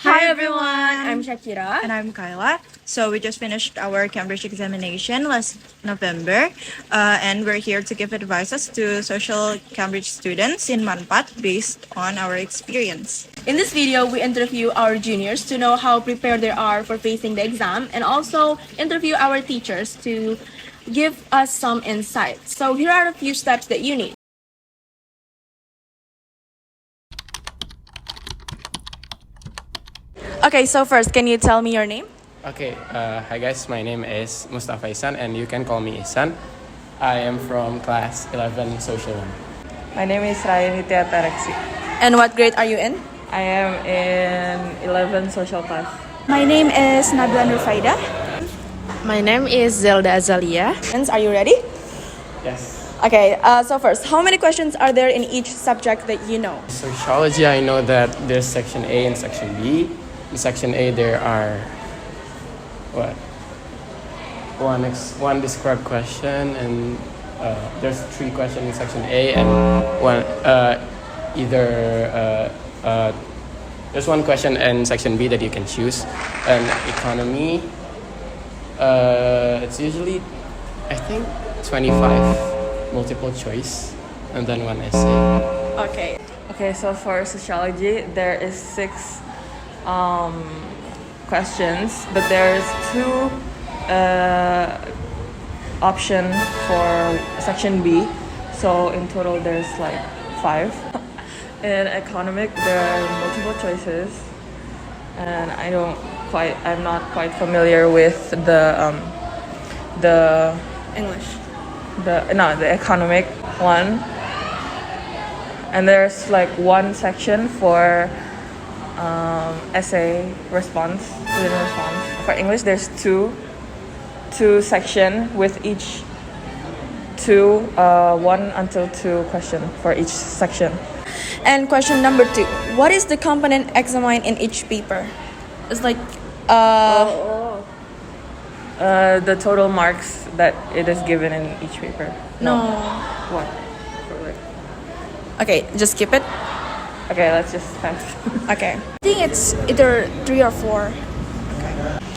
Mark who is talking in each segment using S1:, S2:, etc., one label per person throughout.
S1: Hi everyone, I'm Syakira.
S2: And I'm Kayla. So we just finished our Cambridge examination last November, and we're here to give advices to social Cambridge students in Manpat based on our experience.
S1: In this video, we interview our juniors to know how prepared they are for facing the exam and also interview our teachers to give us some insights. So here are a few steps that you need. Okay, so first, can you tell me your name?
S3: Okay, hi guys, my name is Mustafa Isan and you can call me Isan. I am from class 11 Social 1.
S4: My name is Ryan Taraksi.
S1: And what grade are you in?
S4: I am in 11 social class.
S5: My name is Nabila Nurfaida.
S6: My name is Zelda Azalia.
S1: Are you ready?
S3: Yes.
S1: Okay, so first, how many questions are there in each subject that you know?
S3: Sociology, I know that there's section A and section B. In section A, there are one described question, and there's 3 questions in section A, and there's one question in section B that you can choose. And economy, it's usually, I think, 25 multiple choice, and then 1 essay.
S4: Okay, so for sociology, there is 6 questions, but there's 2 option for section B. So in total, there's like 5. In economic, there are multiple choices, and I'm not quite familiar with the
S1: English.
S4: the economic one. And there's like 1 section for essay response, student response. For English, there's two section with each 1 until 2 question for each section.
S1: And question number 2, what is the component examined in each paper? It's like,
S4: The total marks that it is given in each paper.
S1: No.
S4: What?
S1: Okay, just skip it.
S4: Okay, let's just pass.
S1: Okay.
S5: I think it's either 3 or 4.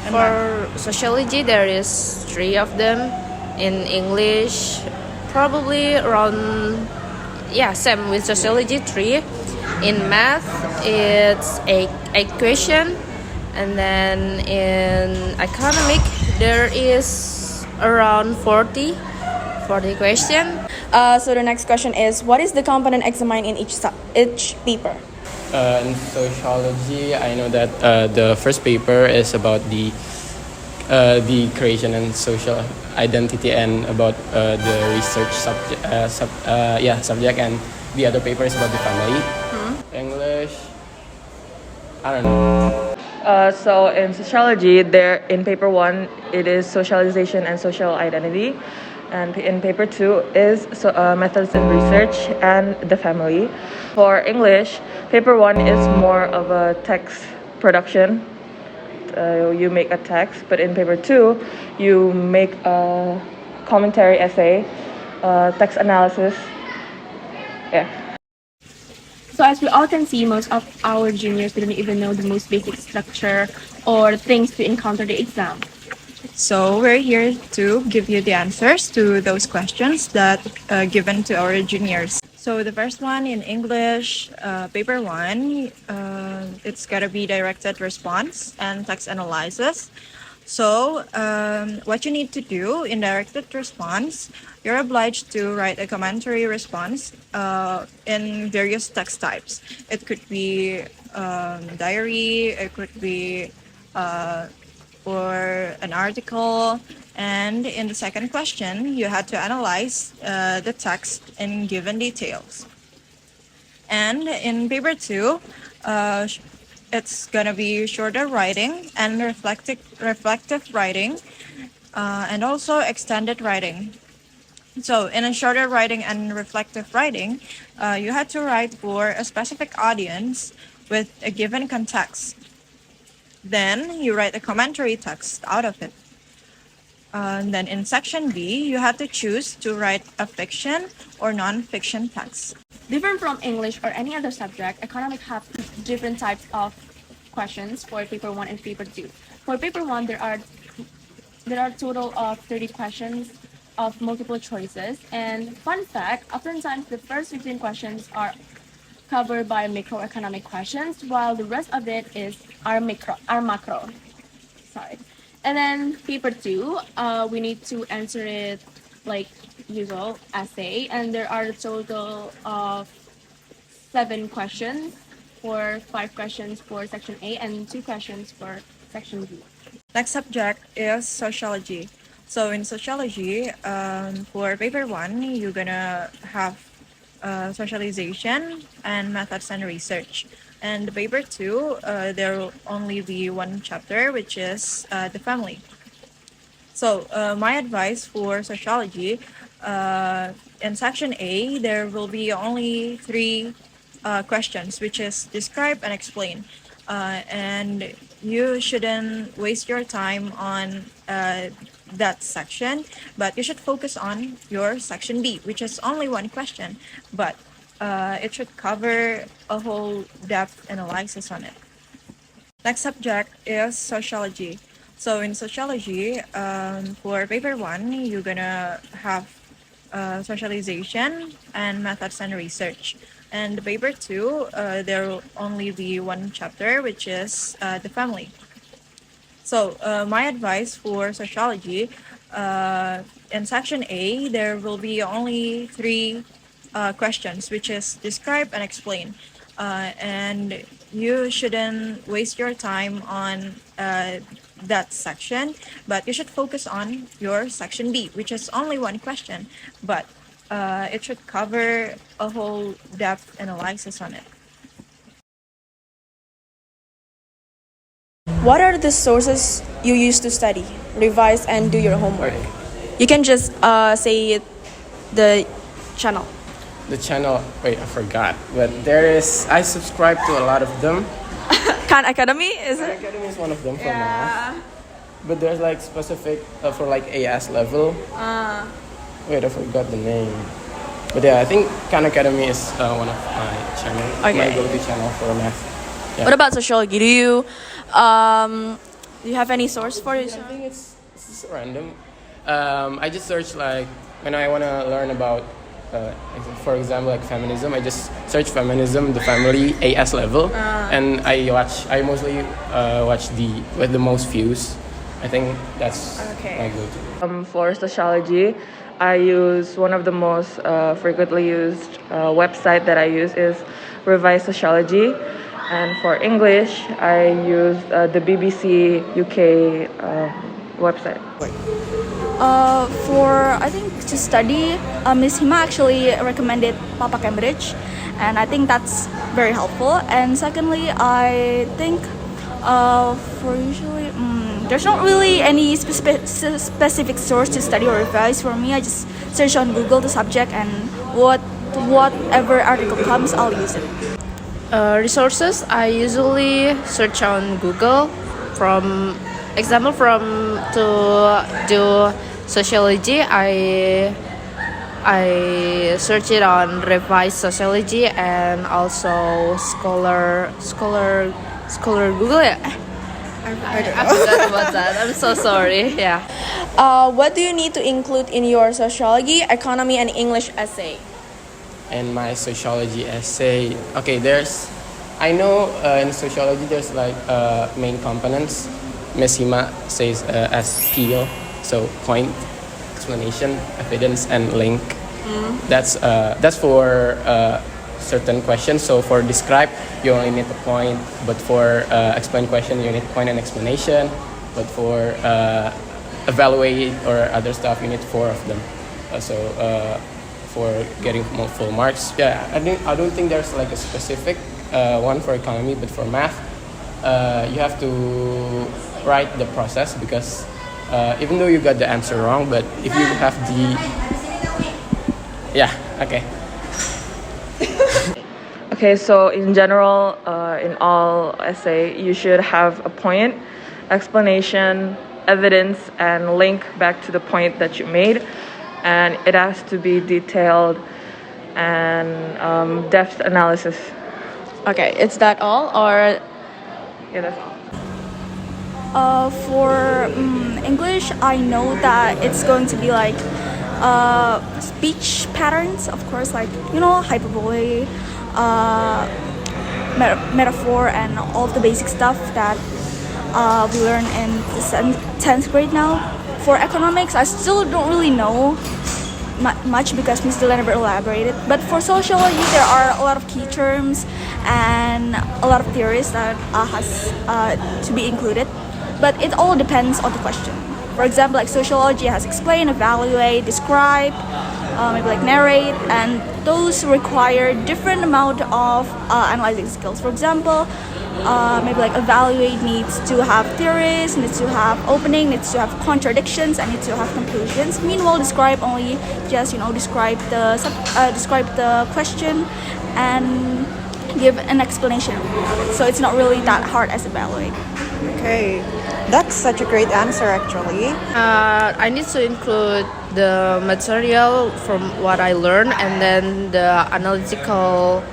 S6: For sociology, there is 3 of them. In English, probably around, same with sociology, 3. In math, it's 8 question. And then in economic, there is around 40 question.
S1: So the next question is, what is the component examined in each paper?
S3: In sociology, I know that the first paper is about the creation and social identity, and about the research subject, and the other paper is about the family. English, I don't know.
S4: So in sociology, there in paper 1, it is socialization and social identity. And in paper 2 is methods in research and the family. For English, paper 1 is more of a text production. You make a text, but in paper 2, you make a commentary essay, text analysis. Yeah.
S1: So as we all can see, most of our juniors didn't even know the most basic structure or things to encounter the exam.
S2: So we're here to give you the answers to those questions that given to our juniors. So the first one in English, paper 1, it's gotta be directed response and text analysis. So what you need to do in directed response, you're obliged to write a commentary response in various text types. It could be diary, it could be or an article. And in the second question, you had to analyze the text in given details. And in paper 2, it's gonna be shorter writing and reflective writing, and also extended writing. So in a shorter writing and reflective writing, you had to write for a specific audience with a given context. Then you write a commentary text out of it. And then in section B, you have to choose to write a fiction or non-fiction text.
S1: Different from English or any other subject, economics have different types of questions for paper 1 and paper 2. For paper 1, there are a total of 30 questions of multiple choices. And fun fact, oftentimes the first 15 questions are covered by microeconomic questions, while the rest of it is our macro. Sorry. And then paper 2, we need to answer it like usual essay, and there are a total of 7 questions, for 5 questions for section A and 2 questions for section B.
S2: Next subject is sociology. So in sociology, for paper 1, you're gonna have socialization and methods and research. And paper 2, there will only be one chapter, which is the family. So my advice for sociology, in section A, there will be only 3 questions, which is describe and explain. And you shouldn't waste your time on that section, but you should focus on your section B, which is only 1 question, but it should cover a whole depth analysis on it. Next subject is sociology. So in sociology, for paper 1, you're gonna have socialization and methods and research. And paper 2, there will only be one chapter, which is the family. So my advice for sociology, in section A, there will be only 3 questions, which is describe and explain. And you shouldn't waste your time on that section, but you should focus on your section B, which is only 1 question, but it should cover a whole depth analysis on it.
S5: What are the sources you use to study, revise, and do your homework? You can just say the channel.
S3: The channel, wait, I forgot. But I subscribe to a lot of them.
S5: Khan Academy, is
S3: Khan
S5: it?
S3: Academy is one of them for math. But there's like specific for like AS level. Wait, I forgot the name. But yeah, I think Khan Academy is one of my channels.
S5: Okay.
S3: My go-to channel for math. Yeah.
S5: What about sociology? Do you have any source for
S3: I
S5: it?
S3: think it's just random. I just search like when I want to learn about, for example, like feminism. I just search feminism, the family AS level, and I mostly watch with the most views. I think that's my go-to.
S4: For sociology, I use one of the most frequently used website that I use is Revise Sociology. And for English, I use the BBC UK website.
S5: I think to study, Miss Hima actually recommended Papa Cambridge, and I think that's very helpful. And secondly, I think for usually, there's not really any specific source to study or revise. For me, I just search on Google the subject, and whatever article comes, I'll use it.
S6: Resources, I usually search on Google. From to do sociology, I search it on Revise Sociology and also Scholar Google. I forgot about that. I'm so sorry. Yeah.
S1: What do you need to include in your sociology, economy, and English essay?
S3: And my sociology essay, okay, I know in sociology there's like main components. Ms. Hima says as PO, so point, explanation, evidence, and link. That's for certain questions. So for describe, you only need a point, but for explain question, you need point and explanation. But for evaluate or other stuff, you need 4 of them. For getting full marks, I don't think there's like a specific one for economy, but for math, you have to write the process, because even though you got the answer wrong, but if you have
S4: Okay, so in general, in all essay, you should have a point, explanation, evidence, and link back to the point that you made. And it has to be detailed and depth analysis.
S1: Okay, is that all, or
S4: Yeah, that's all.
S5: For English, I know that it's going to be like speech patterns, of course, like hyperbole, metaphor, and all of the basic stuff that we learn in the 10th grade now. For economics, I still don't really know much because Miss Dylan never elaborated. But for sociology, there are a lot of key terms and a lot of theories that has to be included. But it all depends on the question. For example, like sociology has explain, evaluate, describe, maybe like narrate, and those require different amount of analyzing skills. For example, maybe like evaluate needs to have theories, needs to have opening, needs to have contradictions, and needs to have conclusions. Meanwhile, describe only just describe the question and give an explanation about it. So it's not really that hard as evaluate.
S2: Okay, that's such a great answer actually.
S6: I need to include the material from what I learned and then the analytical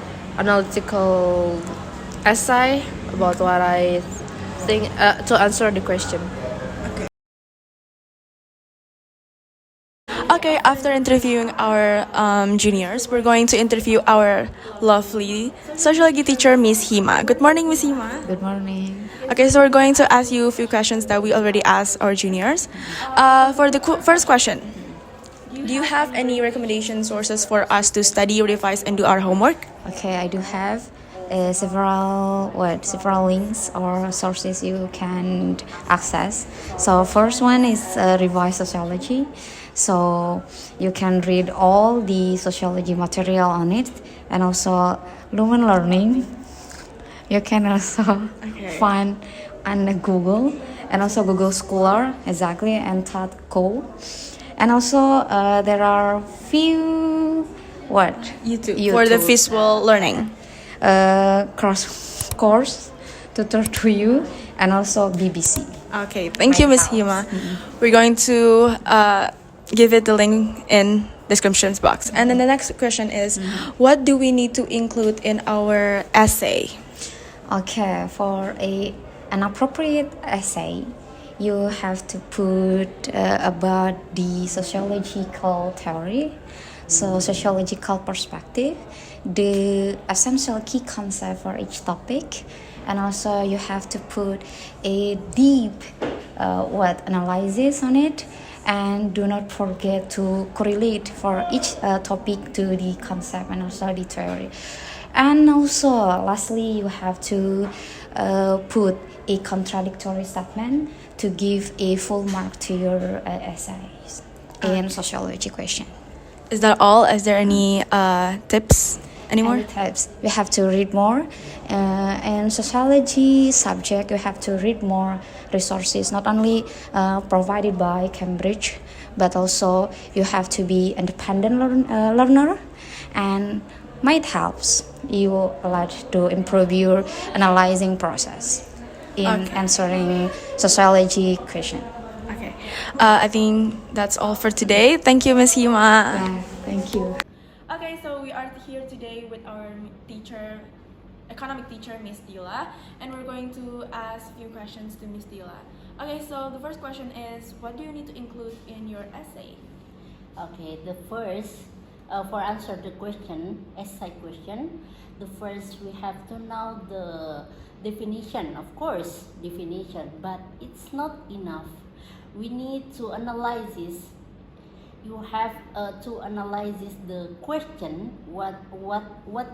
S6: essay about what I think to answer the question.
S1: Okay, after interviewing our juniors, we're going to interview our lovely sociology teacher, Miss Hima. Good morning, Miss Hima.
S6: Good morning.
S1: Okay, so we're going to ask you a few questions that we already asked our juniors. For the first question, do you have any recommendation sources for us to study, revise, and do our homework?
S7: Okay, I do have several links or sources you can access. So first one is Revise Sociology. So you can read all the sociology material on it, and also Lumen Learning. You can also find on Google, and also Google Scholar, exactly, and TADCO. And also there are few
S1: YouTube. For the visual learning.
S7: cross course tutor to you, and also BBC.
S1: Okay, thank you, Miss Hima. We're going to give it the link in descriptions box. And then the next question is, what do we need to include in our essay?
S7: Okay, for an appropriate essay, you have to put about the sociological theory, so sociological perspective, the essential key concept for each topic, and also you have to put a deep analysis on it, and do not forget to correlate for each topic to the concept and also the theory. And also lastly, you have to put a contradictory statement to give a full mark to your essays in sociology question.
S1: Is that all? Is there any tips anymore?
S7: Any tips? You have to read more. In sociology subject, you have to read more resources, not only provided by Cambridge, but also you have to be independent learner, and might helps you a lot to improve your analyzing process in answering sociology question.
S1: Okay. I think that's all for today. Thank you, Miss Hima.
S7: Yeah, thank you.
S1: Okay, so we are here today with our teacher, economic teacher, Miss Dila, and we're going to ask a few questions to Miss Dila. Okay, so the first question is, what do you need to include in your essay?
S8: Okay, the first, for answer the question, essay question, the first we have to know the definition, of course, definition, but it's not enough. We need to analyze this. You have to analyze the question, what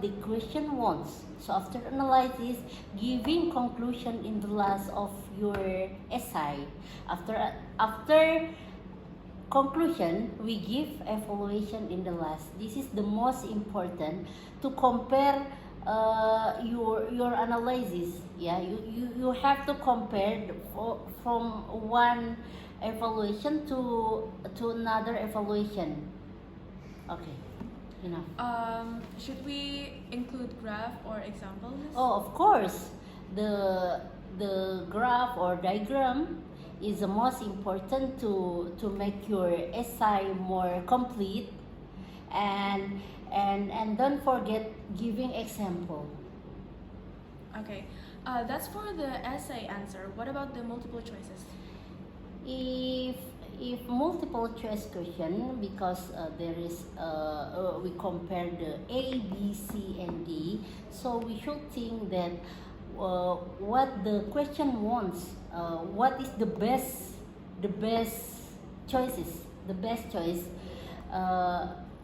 S8: the question wants. So after analysis, giving conclusion in the last of your essay. After conclusion, we give evaluation in the last. This is the most important to compare your analysis. Yeah, you have to compare from one evaluation to another evaluation. Okay, enough.
S1: Should we include graph or examples?
S8: Oh, of course, the graph or diagram is the most important to make your essay more complete, and don't forget giving example.
S1: Okay. That's for the essay answer. What about the multiple choices?
S8: If multiple choice question, because there is we compare the A, B, C, and D, so we should think that what the question wants, what is the best choices, the best choice.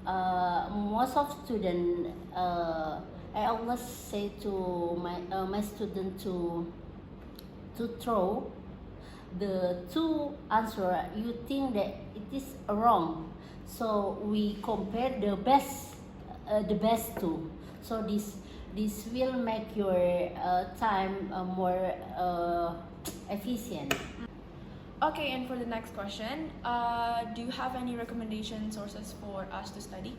S8: Most of student, I always say to my student to throw the two answer you think that it is wrong, so we compare the best two, so this will make your time more efficient.
S1: Okay, and for the next question, do you have any recommendation sources for us to study?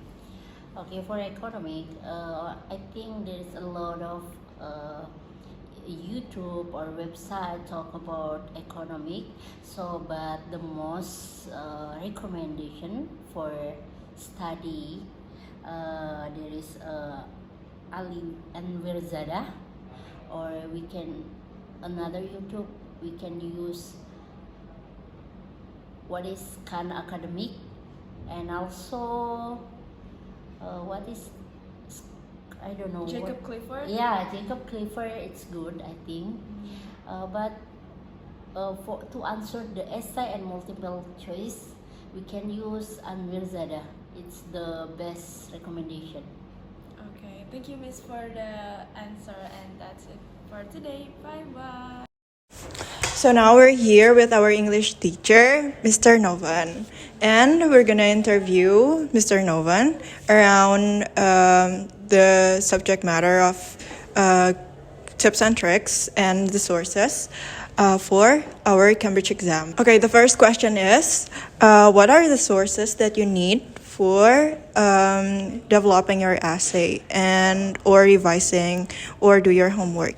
S8: Okay, for economic, I think there's a lot of YouTube or website talk about economic. So, but the most recommendation for study, there is Ali and Wirzada, or we can another YouTube. We can use what is Khan Academic, and also what is, I don't know.
S1: Jacob Clifford?
S8: Yeah, Jacob Clifford. It's good, I think. But to answer the essay and multiple choice, we can use Anwirzada. It's the best recommendation.
S1: Okay, thank you, Miss, for the answer, and that's it for today. Bye bye.
S2: So now we're here with our English teacher, Mr. Novan, and we're gonna interview Mr. Novan around the subject matter of tips and tricks and the sources for our Cambridge exam. Okay, the first question is, what are the sources that you need for developing your essay and or revising or do your homework?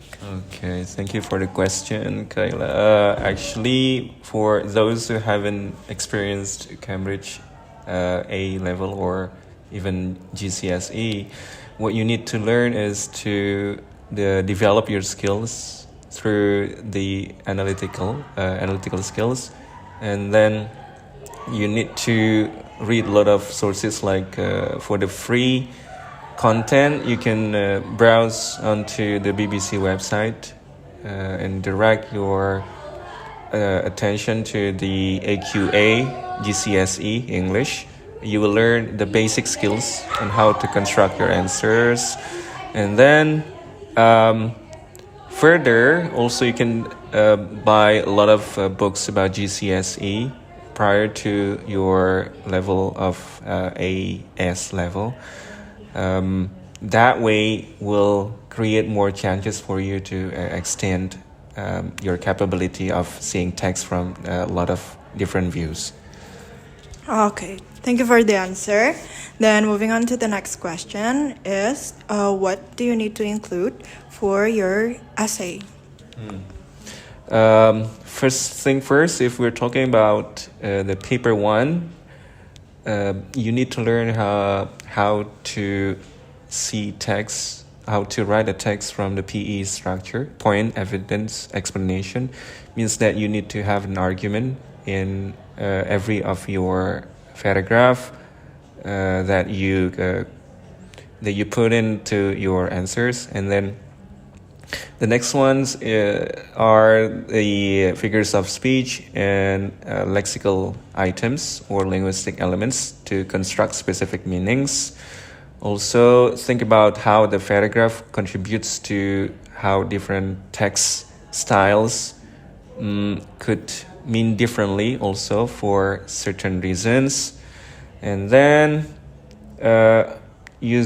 S9: Okay, thank you for the question, Kayla. Actually, for those who haven't experienced Cambridge A level or even GCSE, what you need to learn is to develop your skills through the analytical skills, and then you need to read a lot of sources. Like for the free content, you can browse onto the BBC website and direct your attention to the AQA GCSE English. You will learn the basic skills on how to construct your answers, and then further also you can buy a lot of books about GCSE prior to your level of AS level. That way will create more chances for you to extend your capability of seeing text from a lot of different views.
S2: Okay, thank you for the answer. Then moving on to the next question is, what do you need to include for your essay?
S9: First thing first, if we're talking about the paper one, you need to learn how to see text, how to write a text from the PE structure, point, evidence, explanation. Means that you need to have an argument in every of your paragraph that you put into your answers, and then the next ones are the figures of speech and lexical items or linguistic elements to construct specific meanings. Also, think about how the paragraph contributes to how different text styles could mean differently also for certain reasons. And then you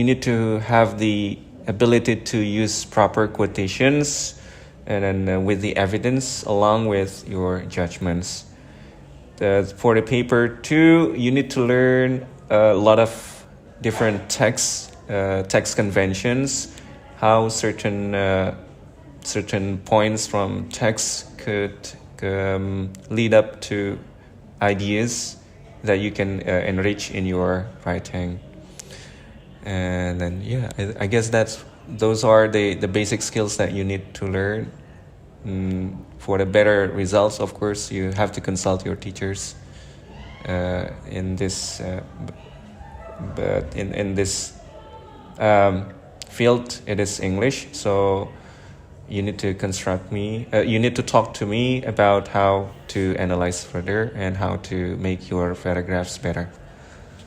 S9: need to have the ability to use proper quotations and then with the evidence along with your judgments. For the paper 2, you need to learn a lot of different text conventions, how certain points from text could lead up to ideas that you can enrich in your writing. And then I guess that's those are the basic skills that you need to learn. For the better results, of course, you have to consult your teachers in this, but in this field, it is English, so you need to you need to talk to me about how to analyze further and how to make your paragraphs better.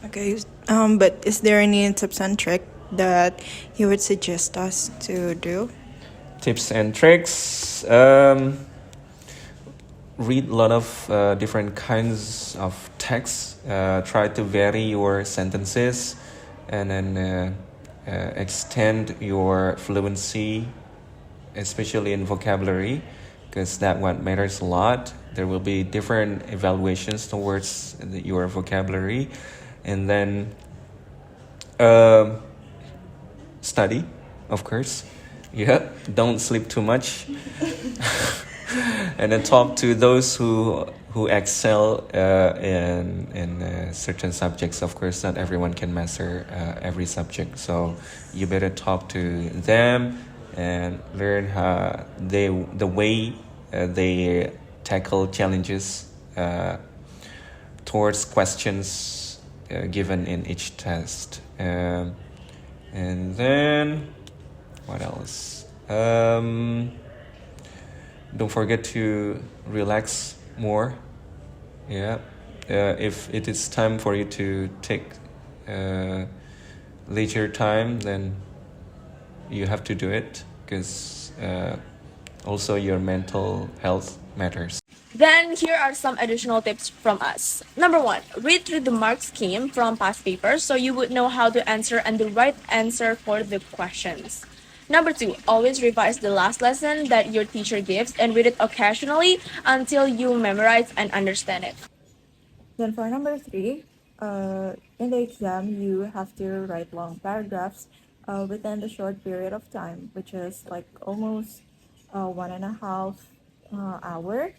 S2: Okay, but is there any tips and trick that you would suggest us to do?
S9: Tips and tricks. Read a lot of different kinds of texts. Try to vary your sentences and then extend your fluency, especially in vocabulary, because that what matters a lot. There will be different evaluations towards your vocabulary, and then study, of course. Yeah, don't sleep too much. And then talk to those who excel in certain subjects. Of course, not everyone can master every subject, so you better talk to them and learn how the way they tackle challenges towards questions given in each test. And then what else? Don't forget to relax more. Yeah. If it is time for you to take leisure time, then you have to do it, because also your mental health matters.
S1: Then here are some additional tips from us. Number 1, read through the mark scheme from past papers so you would know how to answer and the right answer for the questions. Number 2, always revise the last lesson that your teacher gives and read it occasionally until you memorize and understand it.
S2: Then for number 3, in the exam, you have to write long paragraphs within the short period of time, which is like almost 1.5 hour.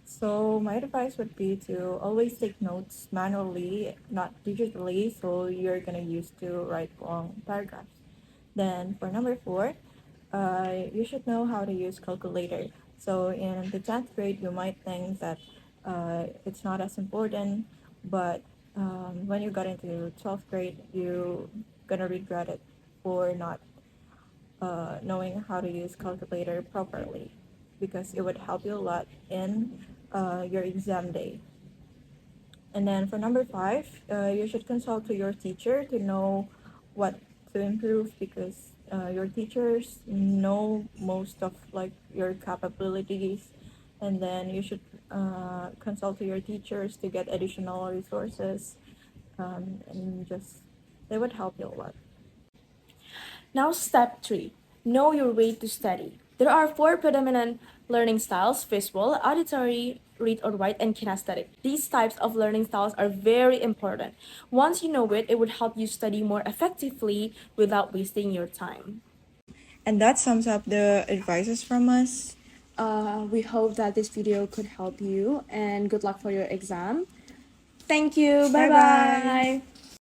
S2: So my advice would be to always take notes manually, not digitally, so you're gonna use to write long paragraphs. Then for number 4, you should know how to use calculator. So in the 10th grade, you might think that it's not as important, but when you got into 12th grade, you're gonna regret it for not knowing how to use calculator properly, because it would help you a lot in your exam day. And then for number 5, you should consult to your teacher to know what to improve, because your teachers know most of like your capabilities, and then you should consult to your teachers to get additional resources, and just they would help you a lot.
S1: Now step 3, know your way to study. There are 4 predominant learning styles: visual, auditory, read or write, and kinesthetic. These types of learning styles are very important. Once you know it, it would help you study more effectively without wasting your time.
S2: And that sums up the advices from us.
S1: We hope that this video could help you, and good luck for your exam. Thank you. Bye-bye.